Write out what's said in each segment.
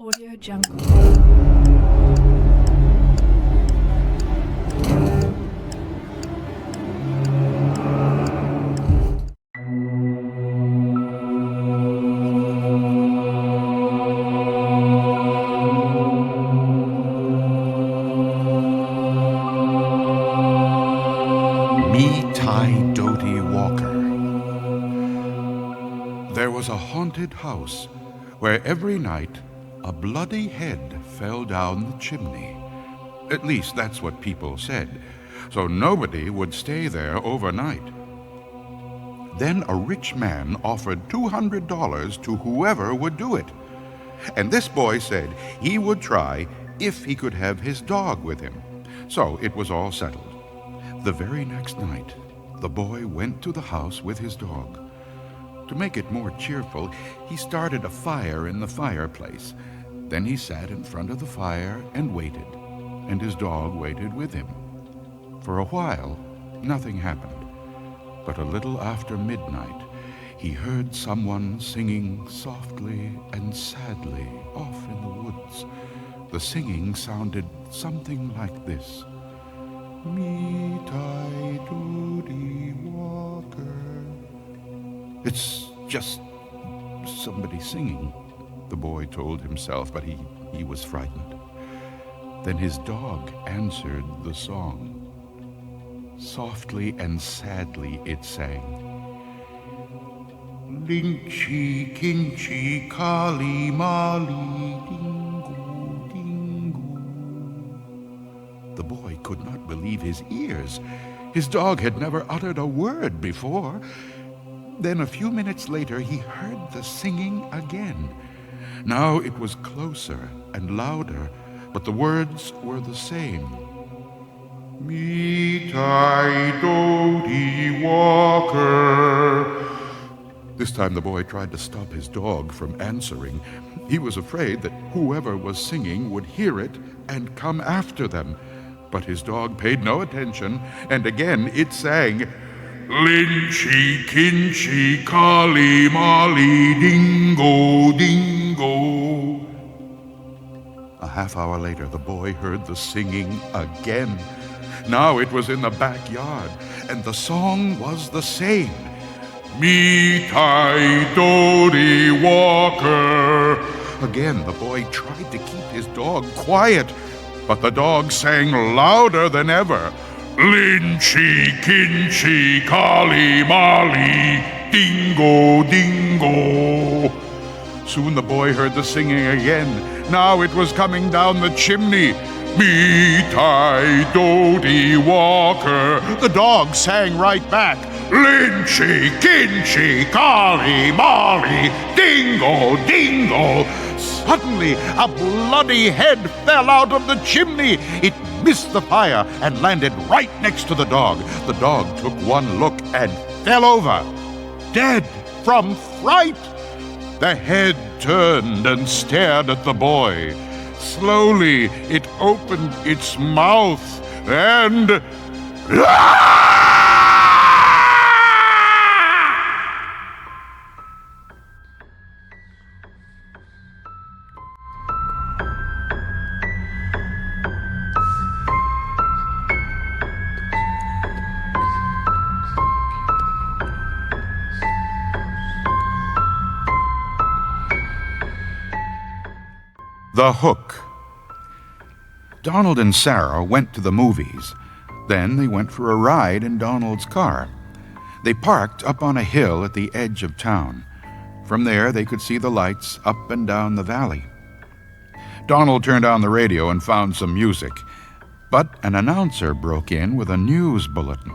Audio Jungle. There was a haunted house where every night a bloody head fell down the chimney. At least that's what people said, so nobody would stay there overnight. Then a rich man offered $200 to whoever would do it. And this boy said he would try if he could have his dog with him. So it was all settled. The very next night, the boy went to the house with his dog. To make it more cheerful, he started a fire in the fireplace. Then he sat in front of the fire and waited, and his dog waited with him. For a while, nothing happened. But a little after midnight, he heard someone singing softly and sadly off in the woods. The singing sounded something like this. Me tie doody walker. It's just somebody singing, the boy told himself, but he was frightened. Then his dog answered the song. Softly and sadly it sang. Linchi, kinchi, kali, mali, dingo, dingo. The boy could not believe his ears. His dog had never uttered a word before. Then a few minutes later, he heard the singing again. Now it was closer and louder, but the words were the same. Me tie doty walker. This time the boy tried to stop his dog from answering. He was afraid that whoever was singing would hear it and come after them. But his dog paid no attention, and again it sang, Linchi, kinchi, kali, mali, dingo, dingo. A half hour later, the boy heard the singing again. Now it was in the backyard, and the song was the same. Me tie doty walker. Again, the boy tried to keep his dog quiet, but the dog sang louder than ever. Linchi, kinchi, kali, mali, dingo, dingo. Soon the boy heard the singing again. Now it was coming down the chimney. Me tie doty walker. The dog sang right back. Linchi, kinchi, kali, mali, dingo, dingo. Suddenly, a bloody head fell out of the chimney. It missed the fire and landed right next to the dog. The dog took one look and fell over, dead from fright. The head turned and stared at the boy. Slowly, it opened its mouth and... The Hook. Donald and Sarah went to the movies. Then they went for a ride in Donald's car. They parked up on a hill at the edge of town. From there, they could see the lights up and down the valley. Donald turned on the radio and found some music. But an announcer broke in with a news bulletin.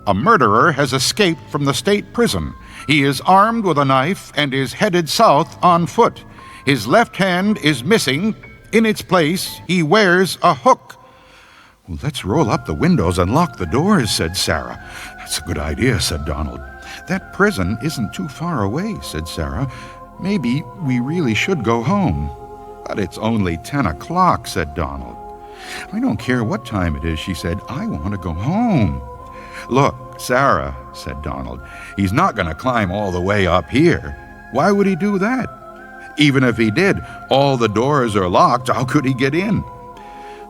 A murderer has escaped from the state prison. He is armed with a knife and is headed south on foot. His left hand is missing. In its place, he wears a hook. Well, let's roll up the windows and lock the doors, said Sarah. That's a good idea, said Donald. That prison isn't too far away, said Sarah. Maybe we really should go home. But it's only 10 o'clock, said Donald. I don't care what time it is, she said. I want to go home. Look, Sarah, said Donald, he's not going to climb all the way up here. Why would he do that? Even if he did, all the doors are locked. How could he get in?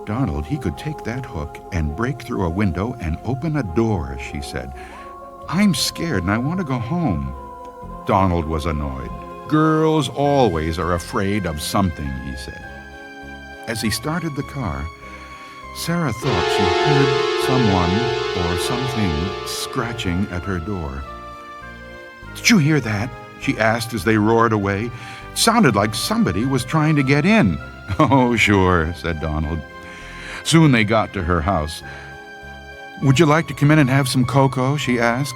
Donald, he could take that hook and break through a window and open a door, she said. I'm scared and I want to go home. Donald was annoyed. Girls always are afraid of something, he said. As he started the car, Sarah thought she heard someone or something scratching at her door. Did you hear that? She asked as they roared away. It sounded like somebody was trying to get in. Oh, sure, said Donald. Soon they got to her house. Would you like to come in and have some cocoa? She asked.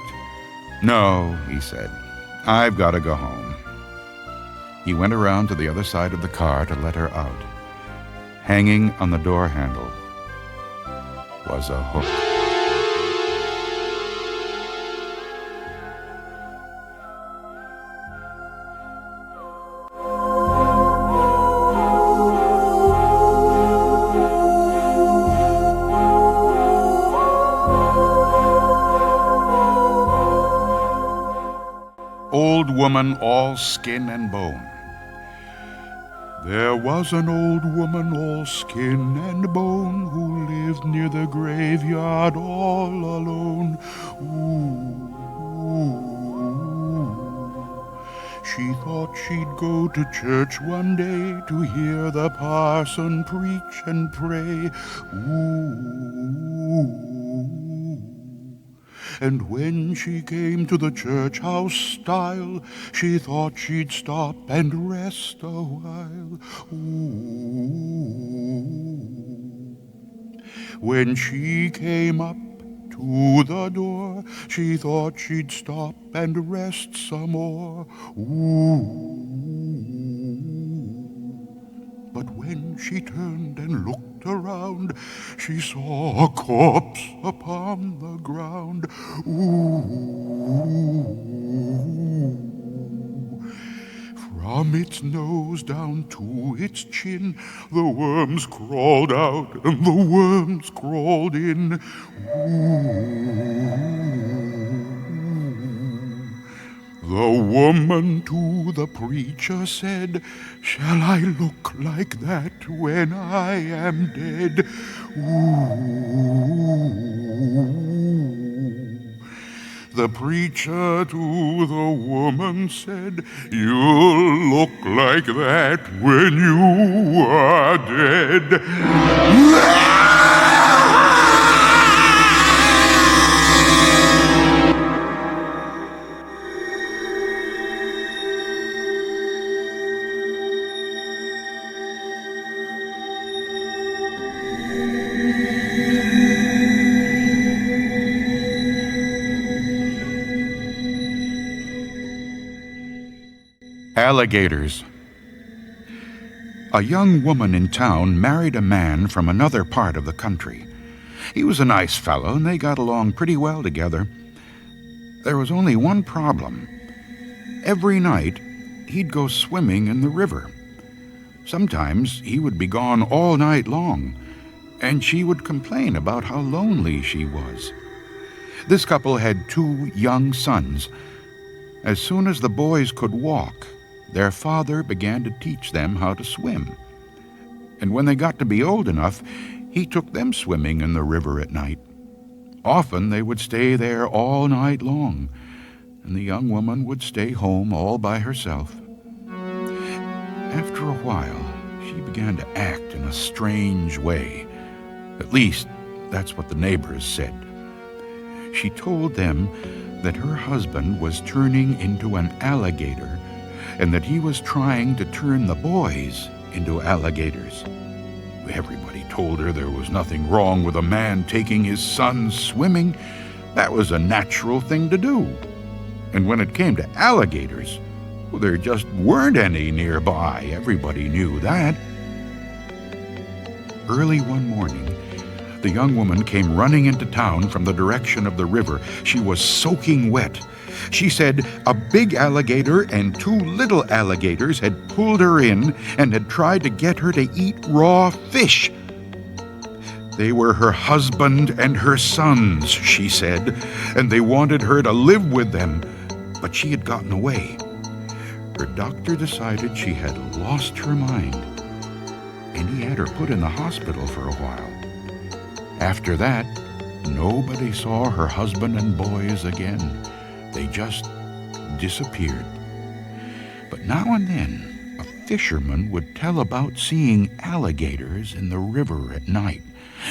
No, he said. I've got to go home. He went around to the other side of the car to let her out. Hanging on the door handle was a hook. Old woman, all skin and bone. There was an old woman, all skin and bone, who lived near the graveyard all alone. Ooh. She thought she'd go to church one day to hear the parson preach and pray. Ooh. And when she came to the church house stile, she thought she'd stop and rest a while. Ooh. When she came up to the door, she thought she'd stop and rest some more. Ooh. But when she turned and looked around, she saw a corpse upon the ground. Ooh. From its nose down to its chin, the worms crawled out and the worms crawled in. Ooh. The woman to the preacher said, "Shall I look like that when I am dead?" Ooh. The preacher to the woman said, "You'll look like that when you are dead." Alligators. A young woman in town married a man from another part of the country. He was a nice fellow, and they got along pretty well together. There was only one problem. Every night, he'd go swimming in the river. Sometimes he would be gone all night long, and she would complain about how lonely she was. This couple had 2 young sons. As soon as the boys could walk, their father began to teach them how to swim. And when they got to be old enough, he took them swimming in the river at night. Often they would stay there all night long, and the young woman would stay home all by herself. After a while, she began to act in a strange way. At least, that's what the neighbors said. She told them that her husband was turning into an alligator, and that he was trying to turn the boys into alligators. Everybody told her there was nothing wrong with a man taking his sons swimming. That was a natural thing to do. And when it came to alligators, well, there just weren't any nearby. Everybody knew that. Early one morning, the young woman came running into town from the direction of the river. She was soaking wet. She said a big alligator and 2 little alligators had pulled her in and had tried to get her to eat raw fish. They were her husband and her sons, she said, and they wanted her to live with them, but she had gotten away. her doctor decided she had lost her mind, and he had her put in the hospital for a while. After that, nobody saw her husband and boys again. They just disappeared. But now and then, a fisherman would tell about seeing alligators in the river at night.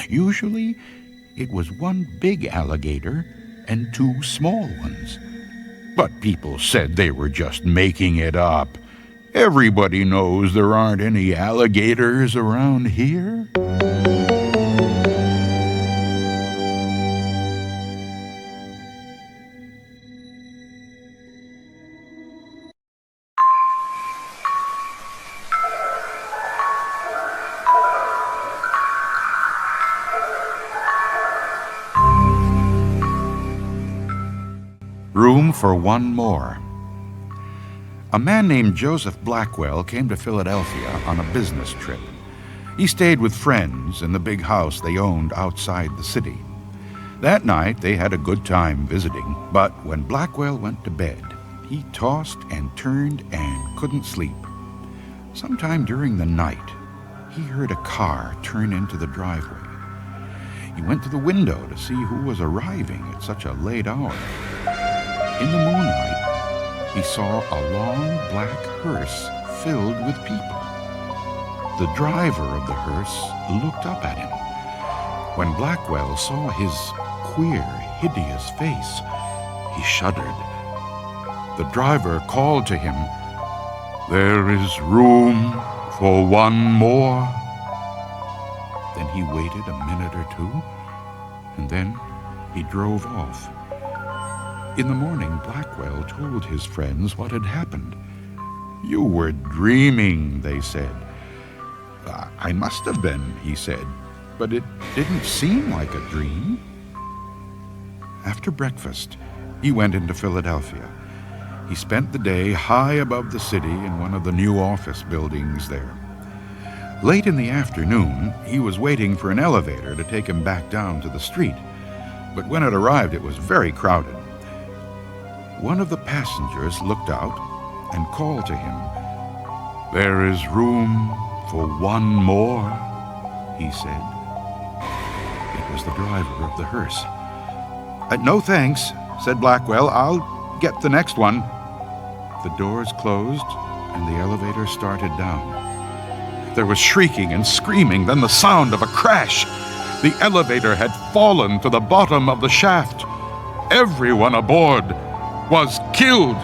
Usually, it was one big alligator and two small ones. But people said they were just making it up. Everybody knows there aren't any alligators around here. Room for one more. A man named Joseph Blackwell came to Philadelphia on a business trip. He stayed with friends in the big house they owned outside the city. That night they had a good time visiting, but when Blackwell went to bed, he tossed and turned and couldn't sleep. Sometime during the night, he heard a car turn into the driveway. He went to the window to see who was arriving at such a late hour. In the moonlight, he saw a long black hearse filled with people. The driver of the hearse looked up at him. When Blackwell saw his queer, hideous face, he shuddered. The driver called to him, "There is room for one more." Then he waited a minute or two, and then he drove off. In the morning, Blackwell told his friends what had happened. "You were dreaming," they said. "I must have been," he said, "but it didn't seem like a dream." After breakfast, he went into Philadelphia. He spent the day high above the city in one of the new office buildings there. Late in the afternoon, he was waiting for an elevator to take him back down to the street. But when it arrived, it was very crowded. One of the passengers looked out and called to him. "There is room for one more," he said. It was the driver of the hearse. "No thanks," said Blackwell. "I'll get the next one." The doors closed and the elevator started down. There was shrieking and screaming, then the sound of a crash. The elevator had fallen to the bottom of the shaft. Everyone aboard was killed.